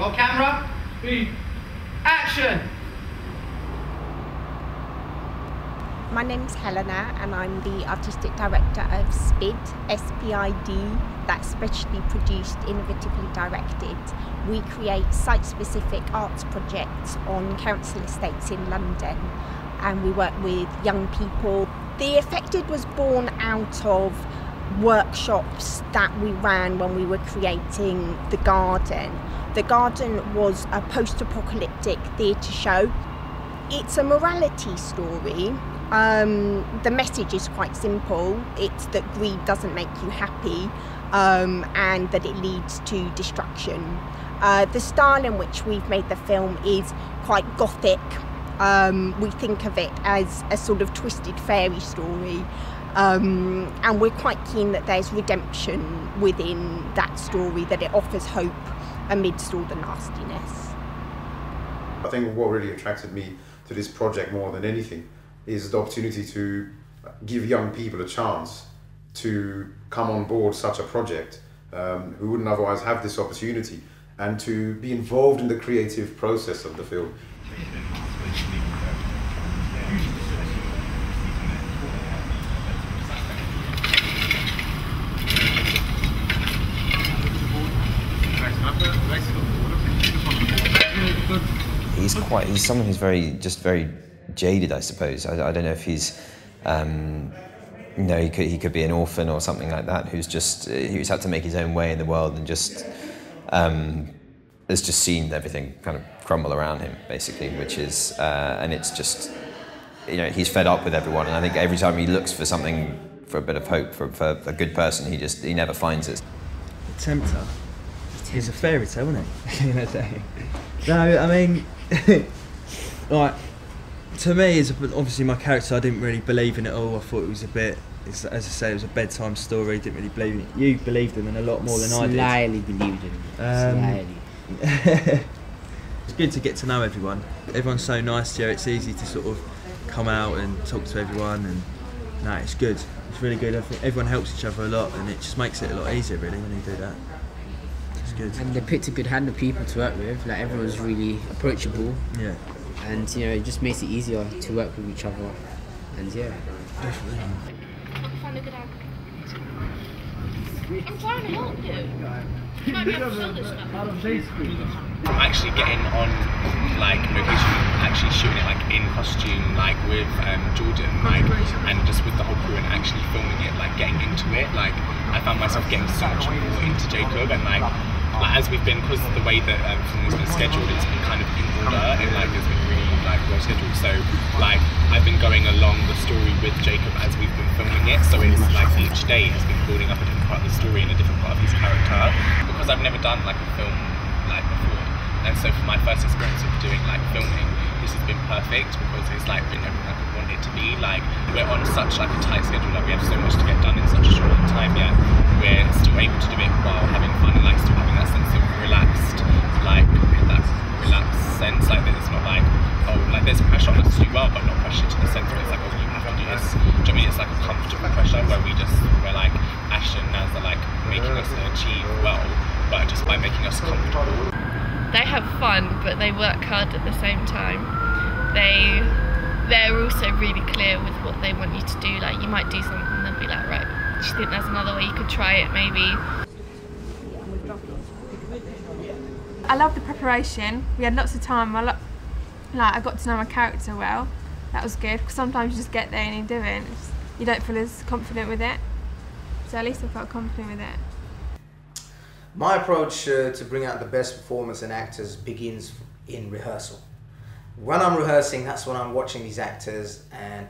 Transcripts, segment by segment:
Got a camera? Action! My name's Helena and I'm the Artistic Director of SPID, S-P-I-D, that's Specially Produced, Innovatively Directed. We create site-specific arts projects on council estates in London and we work with young people. The Affected was born out of workshops that we ran when we were creating The Garden. The Garden was a post-apocalyptic theatre show. It's a morality story. The message is quite simple. It's that greed doesn't make you happy and that it leads to destruction. The style in which we've made the film is quite gothic. We think of it as a sort of twisted fairy story. And we're quite keen that there's redemption within that story, that it offers hope amidst all the nastiness. I think what really attracted me to this project more than anything is the opportunity to give young people a chance to come on board such a project who wouldn't otherwise have this opportunity, and to be involved in the creative process of the film. He's someone who's very jaded, I suppose. I don't know if he's, he could be an orphan or something like that, who's had to make his own way in the world and just has just seen everything kind of crumble around him, basically, which is, and it's just, he's fed up with everyone, and I think every time he looks for something, for a bit of hope, for a good person, he never finds it. The Tempter, he's a fairy tale, isn't he? No, I mean, like, to me, obviously my character, I didn't really believe in it all. I thought it was a bit, as I say, it was a bedtime story. Didn't really believe in it. You believed him in a lot more than I did. Slyly believed in him. Slyly. It's good to get to know everyone. Everyone's so nice to you. It's easy to sort of come out and talk to everyone, and no, it's good. It's really good. I think everyone helps each other a lot, and it just makes it a lot easier, really, when you do that. It's good. And they picked a good hand of people to work with. Like, everyone's really approachable. Yeah. And it just makes it easier to work with each other. And yeah. Definitely. I'm trying to help you. You might be able to fill this stuff. I'm actually getting on location, actually shooting it in costume, with Jordan, and just with the whole crew, and actually filming it, getting into it. I found myself getting so much more into Jacob, and as we've been, because of the way that filming's been scheduled, it's been kind of in order, and it's been really well scheduled. So I've been going along the story with Jacob as we've been filming it. So it's each day has been building up a different part of the story and a different part of his character. Because I've never done a film before, and so for my first experience of doing filming, this has been perfect because it's been everything I could want it to be. We're on such a tight schedule, we have so much to get done in such a short time, yet we're still able to do it while having fun and still having that sense of relaxed, that relaxed sense. That it's not there's pressure on us to do well, but not pressure to the sense where it's oh, you have to do this. Do you know what I mean? It's a comfortable pressure where we're Ash and Naz are making us achieve well, but just by making us comfortable. They have fun, but they work hard at the same time. They're also really clear with what they want you to do. You might do something and they'll be right, do you think there's another way you could try it maybe? I love the preparation. We had lots of time. I got to know my character well. That was good, because sometimes you just get there and you do it, and you don't feel as confident with it. So at least I felt confident with it. My approach to bring out the best performance in actors begins in rehearsal. When I'm rehearsing, that's when I'm watching these actors, and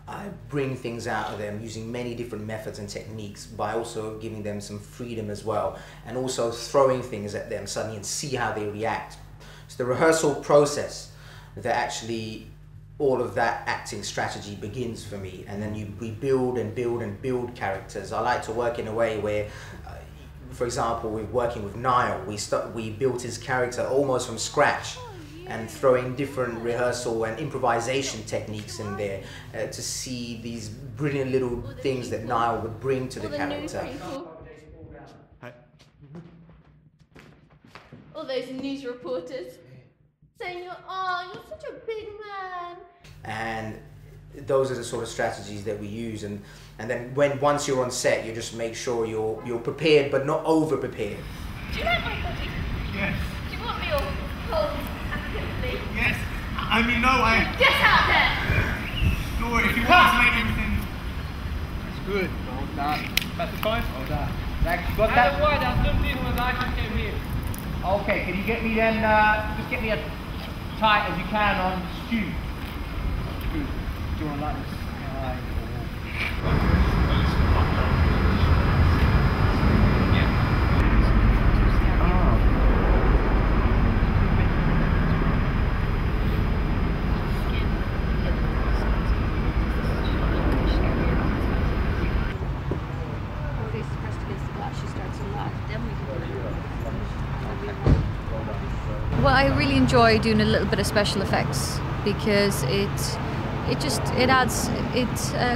I bring things out of them using many different methods and techniques, by also giving them some freedom as well, and also throwing things at them suddenly and see how they react. So the rehearsal process, that actually all of that acting strategy begins for me, and then we build and build and build characters. I like to work in a way where, for example, we're working with Niall, we built his character almost from scratch, and throwing different rehearsal and improvisation techniques in there to see these brilliant little things that Niall would bring to the character. Oh, all those news reporters saying you're such a big man. And those are the sort of strategies that we use, and then once you're on set, you just make sure you're prepared but not over prepared. Do you like my body? Yes. Do you want me all cold and pimply? Yes. I mean, no, Get out there! No, if you want to make everything. That's good. Well done. That's the point? Well done. Thanks. You got that? Why? That's no deal when I just came here. Okay, can you get me then, just get me as tight as you can on Stu. Good. Do you want to like this? Well, I really enjoy doing a little bit of special effects because it's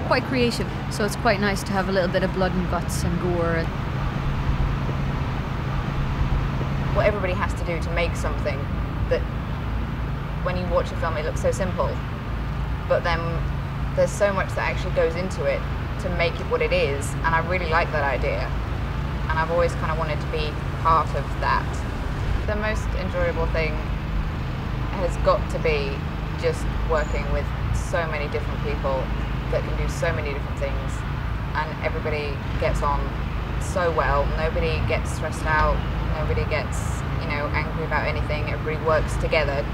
quite creative. So it's quite nice to have a little bit of blood and guts and gore. What everybody has to do to make something that, when you watch a film, it looks so simple, but then there's so much that actually goes into it to make it what it is, and I really like that idea, and I've always kind of wanted to be part of that. The most enjoyable thing has got to be just working with so many different people that can do so many different things, and everybody gets on so well. Nobody gets stressed out, nobody gets, angry about anything. Everybody works together.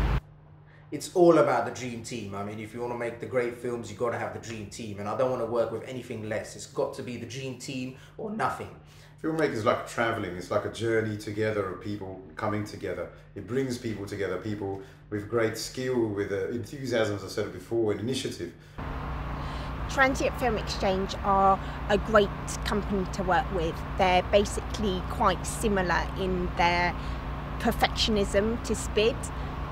It's all about the dream team. I mean, if you want to make the great films, you've got to have the dream team, and I don't want to work with anything less. It's got to be the dream team or nothing. Filmmaking is like traveling. It's like a journey together of people coming together. It brings people together, people with great skill, with enthusiasm, as I said before, and initiative. Transient Film Exchange are a great company to work with. They're basically quite similar in their perfectionism to SPID.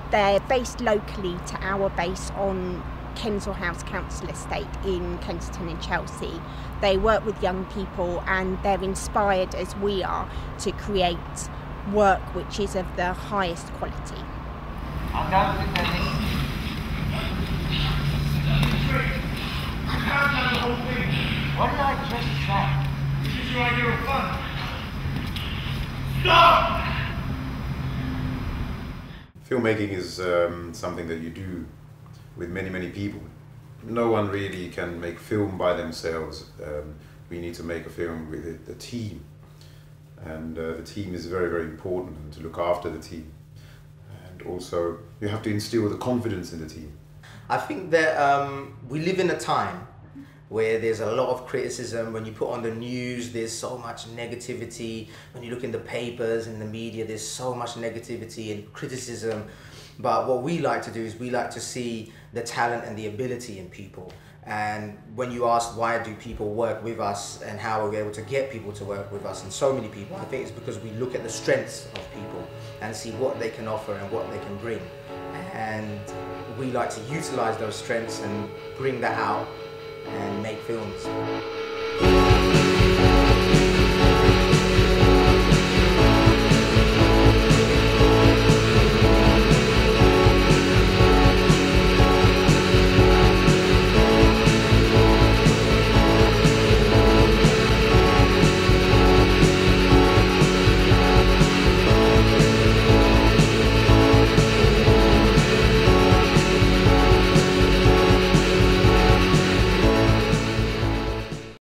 They're based locally to our base on Kensal House Council Estate in Kensington and Chelsea. They work with young people, and they're inspired, as we are, to create work which is of the highest quality. I'm down to the whole thing. What did I just say? This is your idea of fun. Stop! Filmmaking is something that you do with many, many people. No one really can make film by themselves. We need to make a film with a team. And the team is very, very important, and to look after the team. And also, you have to instill the confidence in the team. I think that we live in a time where there's a lot of criticism. When you put on the news, there's so much negativity. When you look in the papers, in the media, there's so much negativity and criticism. But what we like to do is we like to see the talent and the ability in people. And when you ask why do people work with us and how are we able to get people to work with us, and so many people, I think it's because we look at the strengths of people and see what they can offer and what they can bring. And we like to utilize those strengths and bring that out and make films.